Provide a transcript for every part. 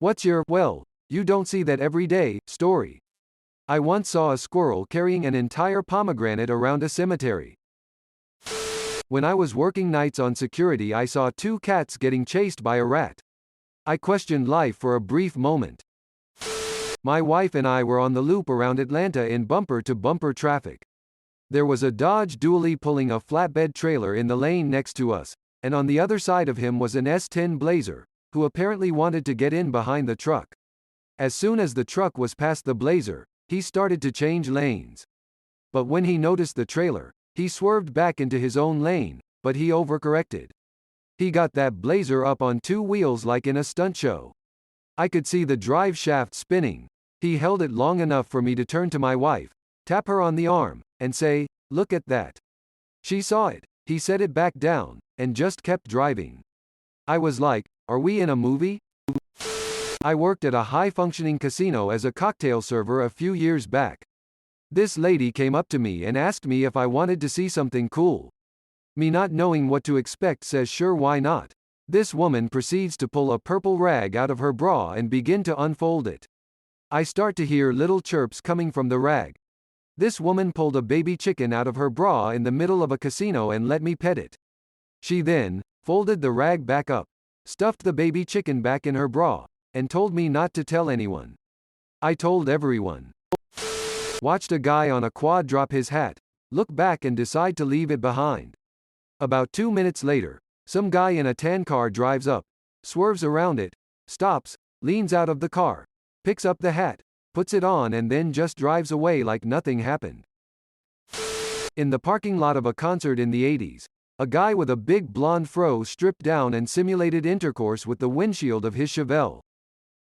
What's your, well, you don't see that every day, story? I once saw a squirrel carrying an entire pomegranate around a cemetery. When I was working nights on security, I saw two cats getting chased by a rat. I questioned life for a brief moment. My wife and I were on the loop around Atlanta in bumper-to-bumper traffic. There was a Dodge dually pulling a flatbed trailer in the lane next to us, and on the other side of him was an S10 Blazer, who apparently wanted to get in behind the truck. As soon as the truck was past the Blazer, he started to change lanes. But when he noticed the trailer, he swerved back into his own lane, but he overcorrected. He got that Blazer up on two wheels like in a stunt show. I could see the drive shaft spinning. He held it long enough for me to turn to my wife, tap her on the arm, and say, "Look at that." She saw it, he set it back down, and just kept driving. I was like, are we in a movie? I worked at a high-functioning casino as a cocktail server a few years back. This lady came up to me and asked me if I wanted to see something cool. Me not knowing what to expect says sure, why not? This woman proceeds to pull a purple rag out of her bra and begin to unfold it. I start to hear little chirps coming from the rag. This woman pulled a baby chicken out of her bra in the middle of a casino and let me pet it. She then folded the rag back up, stuffed the baby chicken back in her bra, and told me not to tell anyone. I told everyone. Watched a guy on a quad drop his hat, look back and decide to leave it behind. About 2 minutes later, some guy in a tan car drives up, swerves around it, stops, leans out of the car, picks up the hat, puts it on and then just drives away like nothing happened. In the parking lot of a concert in the 80s, a guy with a big blonde fro stripped down and simulated intercourse with the windshield of his Chevelle.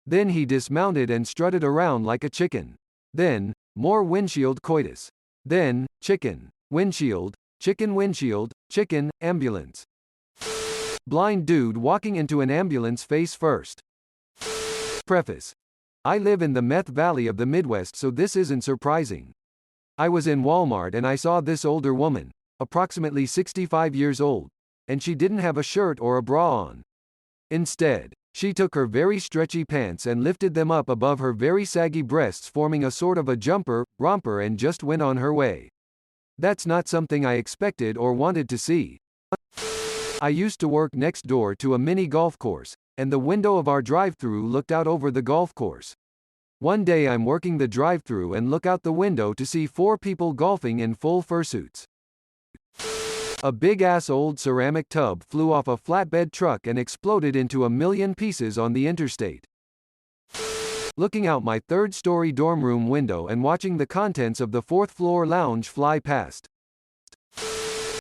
Then he dismounted and strutted around like a chicken. Then, more windshield coitus. Then, chicken, windshield, chicken, ambulance. Blind dude walking into an ambulance face first. Preface. I live in the meth valley of the Midwest, so this isn't surprising. I was in Walmart and I saw this older woman, approximately 65 years old, and she didn't have a shirt or a bra on. Instead, she took her very stretchy pants and lifted them up above her very saggy breasts, forming a sort of a romper, and just went on her way. That's not something I expected or wanted to see. I used to work next door to a mini golf course, and the window of our drive-thru looked out over the golf course. One day I'm working the drive-thru and look out the window to see 4 people golfing in full fursuits. A big-ass old ceramic tub flew off a flatbed truck and exploded into a million pieces on the interstate. Looking out my 3rd-story dorm room window and watching the contents of the 4th-floor lounge fly past.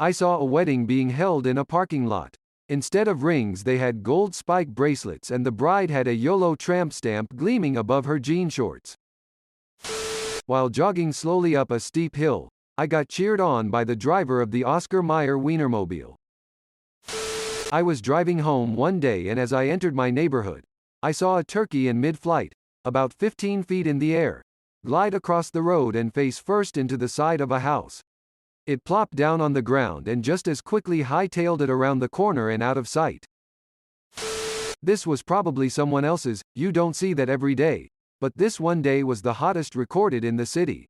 I saw a wedding being held in a parking lot. Instead of rings they had gold spike bracelets and the bride had a YOLO tramp stamp gleaming above her jean shorts. While jogging slowly up a steep hill, I got cheered on by the driver of the Oscar Mayer Wienermobile. I was driving home one day and as I entered my neighborhood, I saw a turkey in mid-flight, about 15 feet in the air, glide across the road and face first into the side of a house. It plopped down on the ground and just as quickly hightailed it around the corner and out of sight. This was probably someone else's, you don't see that every day, but this one day was the hottest recorded in the city.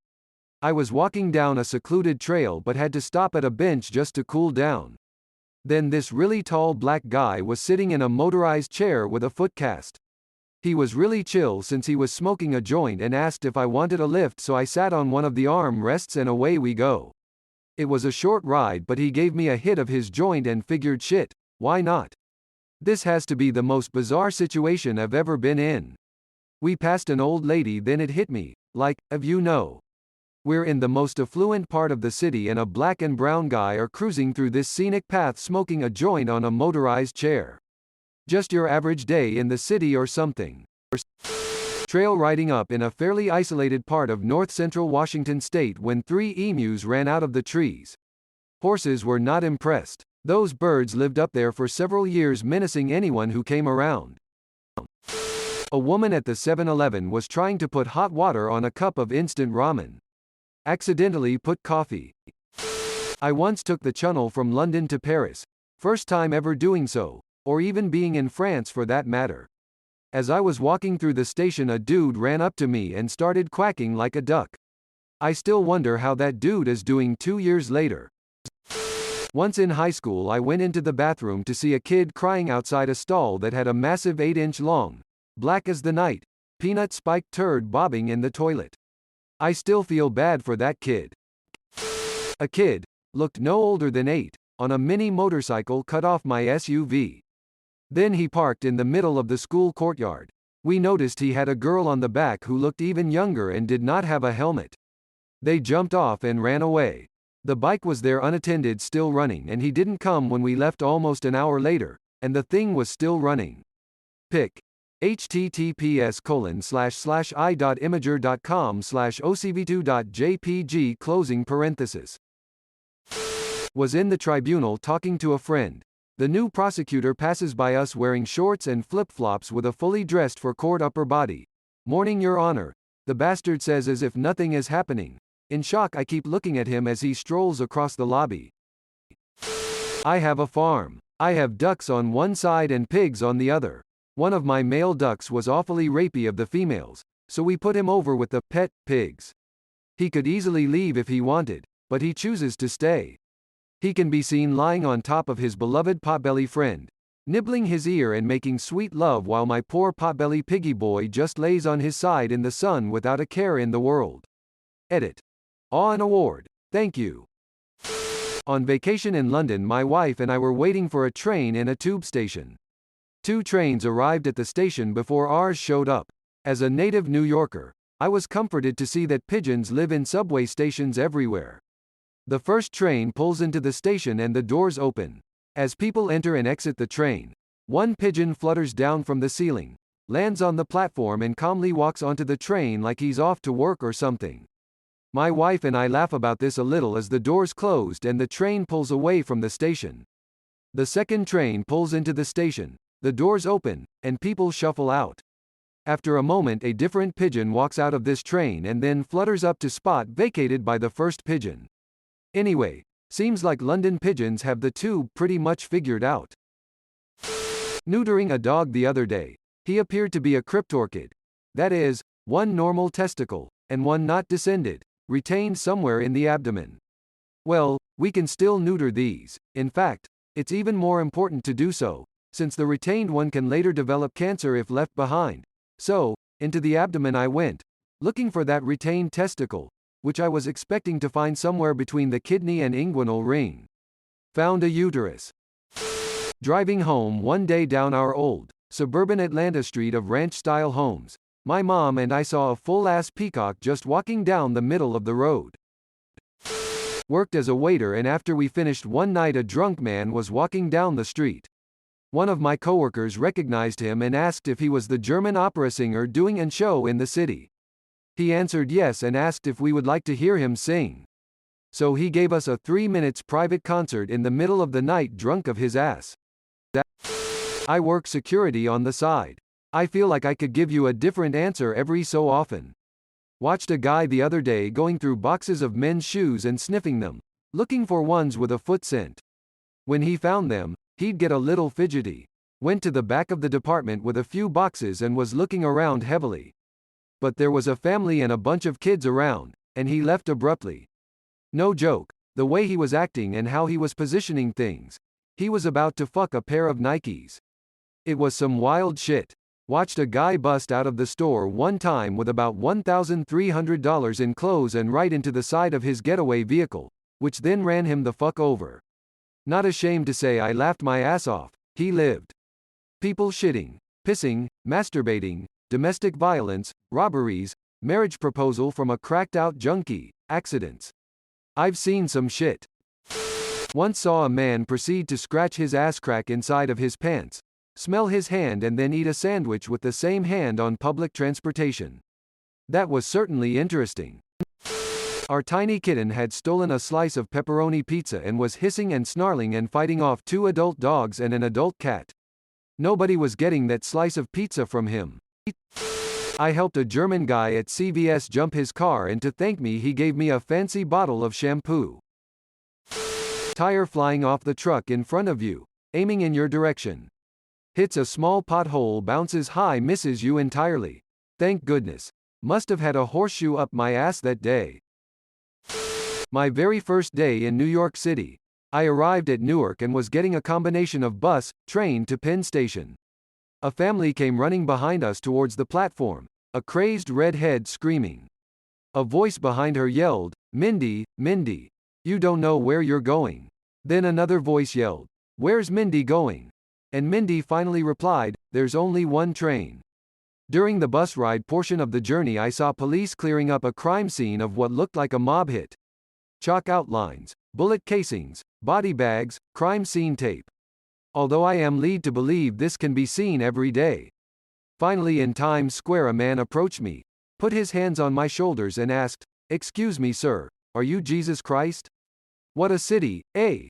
I was walking down a secluded trail but had to stop at a bench just to cool down. Then this really tall black guy was sitting in a motorized chair with a footcast. He was really chill since he was smoking a joint and asked if I wanted a lift, so I sat on one of the arm rests and away we go. It was a short ride but he gave me a hit of his joint and figured shit, why not? This has to be the most bizarre situation I've ever been in. We passed an old lady, then it hit me, like, you know. We're in the most affluent part of the city and a black and brown guy are cruising through this scenic path smoking a joint on a motorized chair. Just your average day in the city or something. Trail riding up in a fairly isolated part of north-central Washington state when 3 emus ran out of the trees. Horses were not impressed. Those birds lived up there for several years menacing anyone who came around. A woman at the 7-Eleven was trying to put hot water on a cup of instant ramen. Accidentally put coffee. I once took the Channel from London to Paris, first time ever doing so, or even being in France for that matter. As I was walking through the station, a dude ran up to me and started quacking like a duck. I still wonder how that dude is doing 2 years later. Once in high school, I went into the bathroom to see a kid crying outside a stall that had a massive 8-inch long, black as the night, peanut spiked turd bobbing in the toilet. I still feel bad for that kid. A kid, looked no older than 8, on a mini motorcycle cut off my SUV. Then he parked in the middle of the school courtyard. We noticed he had a girl on the back who looked even younger and did not have a helmet. They jumped off and ran away. The bike was there unattended, still running, and he didn't come when we left almost an hour later, and the thing was still running. Pic. https://i.imager.com/ocv2.jpg closing parenthesis. Was in the tribunal talking to a friend. The new prosecutor passes by us wearing shorts and flip-flops with a fully dressed for court upper body. "Morning, Your Honor," the bastard says as if nothing is happening. In shock, I keep looking at him as he strolls across the lobby. I have a farm. I have ducks on one side and pigs on the other. One of my male ducks was awfully rapey of the females, so we put him over with the pet pigs. He could easily leave if he wanted, but he chooses to stay. He can be seen lying on top of his beloved potbelly friend, nibbling his ear and making sweet love, while my poor potbelly piggy boy just lays on his side in the sun without a care in the world. Edit. Aw, an award. Thank you. On vacation in London, my wife and I were waiting for a train in a tube station. 2 trains arrived at the station before ours showed up. As a native New Yorker, I was comforted to see that pigeons live in subway stations everywhere. The first train pulls into the station and the doors open. As people enter and exit the train, one pigeon flutters down from the ceiling, lands on the platform and calmly walks onto the train like he's off to work or something. My wife and I laugh about this a little as the doors closed and the train pulls away from the station. The second train pulls into the station, the doors open, and people shuffle out. After a moment, a different pigeon walks out of this train and then flutters up to spot vacated by the first pigeon. Anyway, seems like London pigeons have the tube pretty much figured out. Neutering a dog the other day. He appeared to be a cryptorchid. That is, one normal testicle, and one not descended, retained somewhere in the abdomen. Well, we can still neuter these. In fact, it's even more important to do so, since the retained one can later develop cancer if left behind. So, into the abdomen I went, looking for that retained testicle, which I was expecting to find somewhere between the kidney and inguinal ring. Found a uterus. Driving home one day down our old, suburban Atlanta street of ranch-style homes, my mom and I saw a full-ass peacock just walking down the middle of the road. Worked as a waiter, and after we finished one night, a drunk man was walking down the street. One of my coworkers recognized him and asked if he was the German opera singer doing a show in the city. He answered yes and asked if we would like to hear him sing. So he gave us a 3 minutes private concert in the middle of the night, drunk of his ass. I work security on the side. I feel like I could give you a different answer every so often. Watched a guy the other day going through boxes of men's shoes and sniffing them, looking for ones with a foot scent. When he found them, he'd get a little fidgety. Went to the back of the department with a few boxes and was looking around heavily. But there was a family and a bunch of kids around, and he left abruptly. No joke, the way he was acting and how he was positioning things. He was about to fuck a pair of Nikes. It was some wild shit. Watched a guy bust out of the store one time with about $1,300 in clothes and right into the side of his getaway vehicle, which then ran him the fuck over. Not ashamed to say I laughed my ass off. He lived. People shitting, pissing, masturbating, domestic violence, robberies, marriage proposal from a cracked-out junkie, accidents. I've seen some shit. Once saw a man proceed to scratch his ass crack inside of his pants, smell his hand and then eat a sandwich with the same hand on public transportation. That was certainly interesting. Our tiny kitten had stolen a slice of pepperoni pizza and was hissing and snarling and fighting off 2 adult dogs and an adult cat. Nobody was getting that slice of pizza from him. I helped a German guy at CVS jump his car, and to thank me he gave me a fancy bottle of shampoo. Tire flying off the truck in front of you, aiming in your direction. Hits a small pothole, bounces high, misses you entirely. Thank goodness. Must have had a horseshoe up my ass that day. My very first day in New York City. I arrived at Newark and was getting a combination of bus, train to Penn Station. A family came running behind us towards the platform, a crazed redhead screaming. A voice behind her yelled, "Mindy, Mindy, you don't know where you're going." Then another voice yelled, "Where's Mindy going?" And Mindy finally replied, "There's only one train." During the bus ride portion of the journey, I saw police clearing up a crime scene of what looked like a mob hit. Chalk outlines, bullet casings, body bags, crime scene tape. Although I am led to believe this can be seen every day. Finally, in Times Square, a man approached me, put his hands on my shoulders and asked, "Excuse me, sir, are you Jesus Christ? What a city, eh?"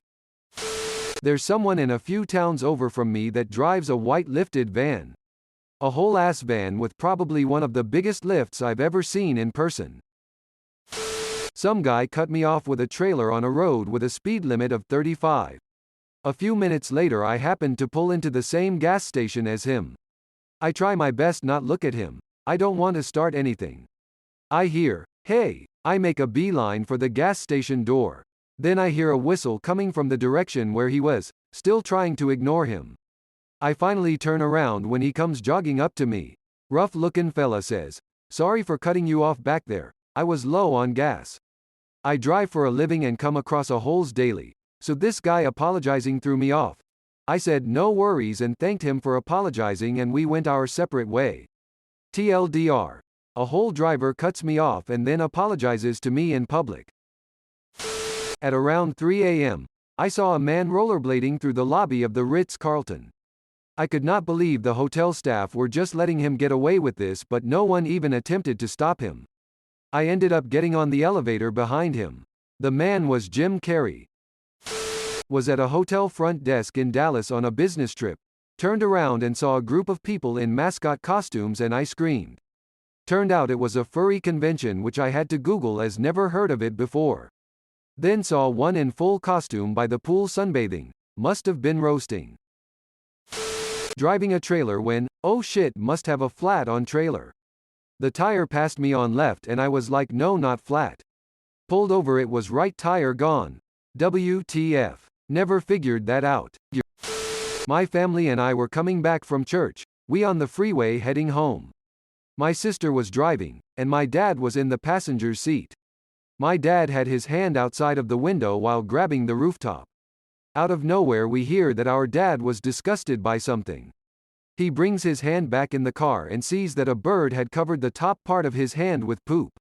There's someone in a few towns over from me that drives a white lifted van. A whole ass van with probably one of the biggest lifts I've ever seen in person. Some guy cut me off with a trailer on a road with a speed limit of 35. A few minutes later, I happened to pull into the same gas station as him. I try my best not look at him. I don't want to start anything. I hear, "Hey," I make a beeline for the gas station door. Then I hear a whistle coming from the direction where he was, still trying to ignore him. I finally turn around when he comes jogging up to me. Rough-looking fella says, "Sorry for cutting you off back there. I was low on gas. I drive for a living and come across a holes daily, so this guy apologizing threw me off." I said no worries and thanked him for apologizing, and we went our separate way. TLDR. A whole driver cuts me off and then apologizes to me in public. At around 3 a.m., I saw a man rollerblading through the lobby of the Ritz-Carlton. I could not believe the hotel staff were just letting him get away with this, but no one even attempted to stop him. I ended up getting on the elevator behind him. The man was Jim Carrey. Was at a hotel front desk in Dallas on a business trip. Turned around and saw a group of people in mascot costumes and I screamed. Turned out it was a furry convention, which I had to Google as never heard of it before. Then saw one in full costume by the pool sunbathing. Must have been roasting. Driving a trailer when, oh shit, must have a flat on trailer. The tire passed me on left and I was like, no, not flat. Pulled over, it was right tire gone. WTF. Never figured that out. My family and I were coming back from church, we on the freeway heading home. My sister was driving, and my dad was in the passenger's seat. My dad had his hand outside of the window while grabbing the rooftop. Out of nowhere we hear that our dad was disgusted by something. He brings his hand back in the car and sees that a bird had covered the top part of his hand with poop.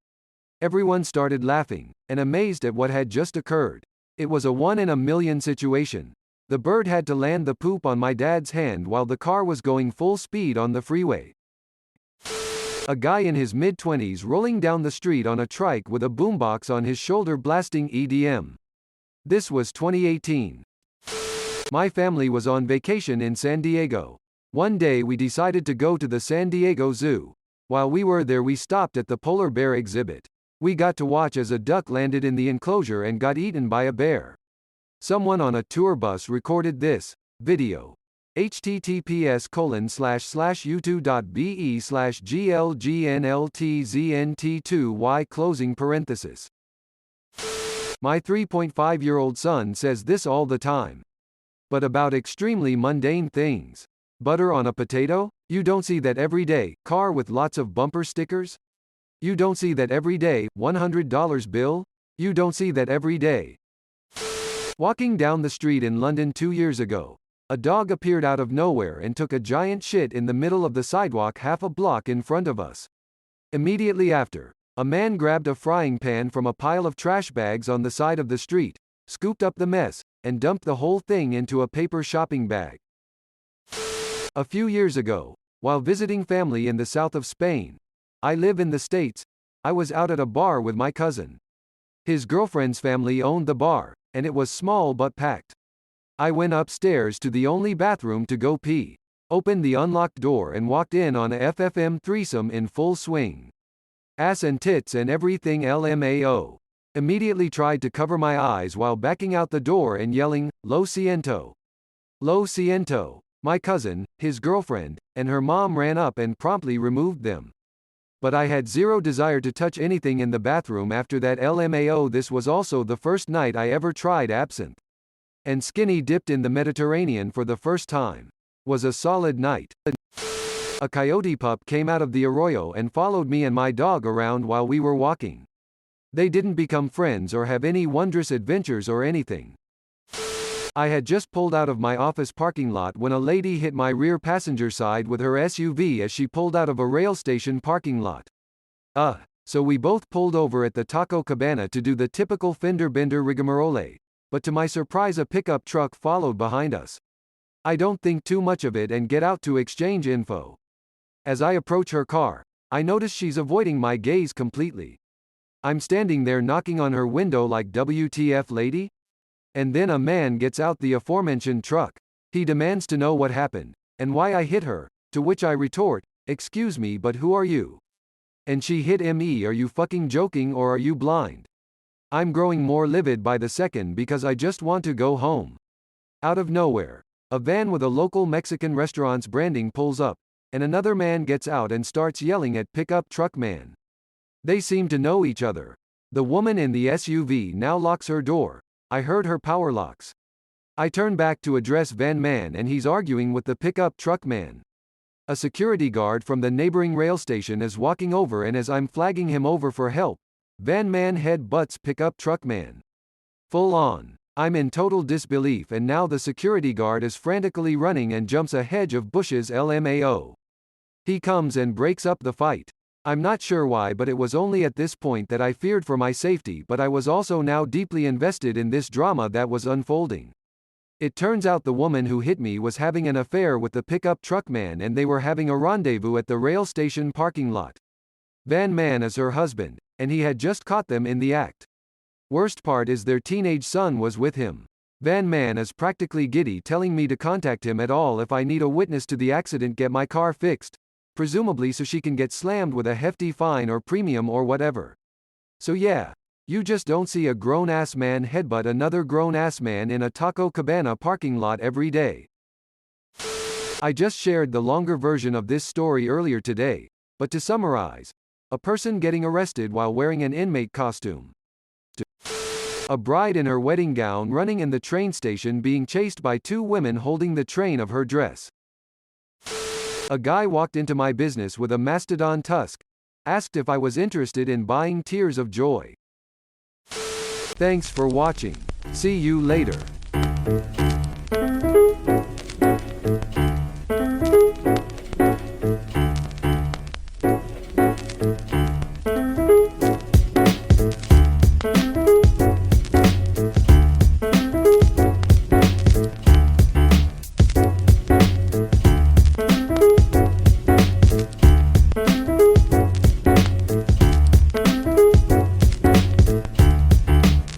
Everyone started laughing, and amazed at what had just occurred. It was a 1 in a million situation. The bird had to land the poop on my dad's hand while the car was going full speed on the freeway. A guy in his mid-20s rolling down the street on a trike with a boombox on his shoulder blasting EDM. This was 2018. My family was on vacation in San Diego. One day we decided to go to the San Diego Zoo. While we were there, we stopped at the polar bear exhibit. We got to watch as a duck landed in the enclosure and got eaten by a bear. Someone on a tour bus recorded this video. https://youtube.be/glgnltznt2y . My 3.5-year-old son says this all the time. But about extremely mundane things. Butter on a potato? You don't see that every day. Car with lots of bumper stickers? You don't see that every day. $100 bill? You don't see that every day. Walking down the street in London 2 years ago, a dog appeared out of nowhere and took a giant shit in the middle of the sidewalk half a block in front of us. Immediately after, a man grabbed a frying pan from a pile of trash bags on the side of the street, scooped up the mess, and dumped the whole thing into a paper shopping bag. A few years ago, while visiting family in the south of Spain, I live in the States, I was out at a bar with my cousin. His girlfriend's family owned the bar, and it was small but packed. I went upstairs to the only bathroom to go pee, opened the unlocked door and walked in on a FFM threesome in full swing. Ass and tits and everything LMAO. Immediately tried to cover my eyes while backing out the door and yelling, "Lo siento. Lo siento." My cousin, his girlfriend, and her mom ran up and promptly removed them. But I had zero desire to touch anything in the bathroom after that LMAO. This was also the first night I ever tried absinthe. And skinny dipped in the Mediterranean for the first time. Was a solid night. A coyote pup came out of the arroyo and followed me and my dog around while we were walking. They didn't become friends or have any wondrous adventures or anything. I had just pulled out of my office parking lot when a lady hit my rear passenger side with her SUV as she pulled out of a rail station parking lot. So we both pulled over at the Taco Cabana to do the typical fender bender rigmarole. But to my surprise, a pickup truck followed behind us. I don't think too much of it and get out to exchange info. As I approach her car, I notice she's avoiding my gaze completely. I'm standing there knocking on her window like, WTF, lady? And then a man gets out the aforementioned truck. He demands to know what happened, and why I hit her, to which I retort, excuse me, but who are you? And she hit me. Are you fucking joking or are you blind? I'm growing more livid by the second because I just want to go home. Out of nowhere, a van with a local Mexican restaurant's branding pulls up, and another man gets out and starts yelling at pickup truck man. They seem to know each other. The woman in the SUV now locks her door. I heard her power locks. I turn back to address van man and he's arguing with the pickup truck man. A security guard from the neighboring rail station is walking over, and as I'm flagging him over for help, van man head butts pickup truck man. Full on. I'm in total disbelief, and now the security guard is frantically running and jumps a hedge of bushes. LMAO. He comes and breaks up the fight. I'm not sure why, but it was only at this point that I feared for my safety, but I was also now deeply invested in this drama that was unfolding. It turns out the woman who hit me was having an affair with the pickup truck man, and they were having a rendezvous at the rail station parking lot. Van man is her husband, and he had just caught them in the act. Worst part is their teenage son was with him. Van man is practically giddy, telling me to contact him at all if I need a witness to the accident, get my car fixed, presumably so she can get slammed with a hefty fine or premium or whatever. So yeah, you just don't see a grown-ass man headbutt another grown-ass man in a Taco Cabana parking lot every day. I just shared the longer version of this story earlier today, but to summarize, a person getting arrested while wearing an inmate costume. A bride in her wedding gown running in the train station being chased by two women holding the train of her dress. A guy walked into my business with a mastodon tusk, asked if I was interested in buying tears of joy. Thanks for watching. See you later.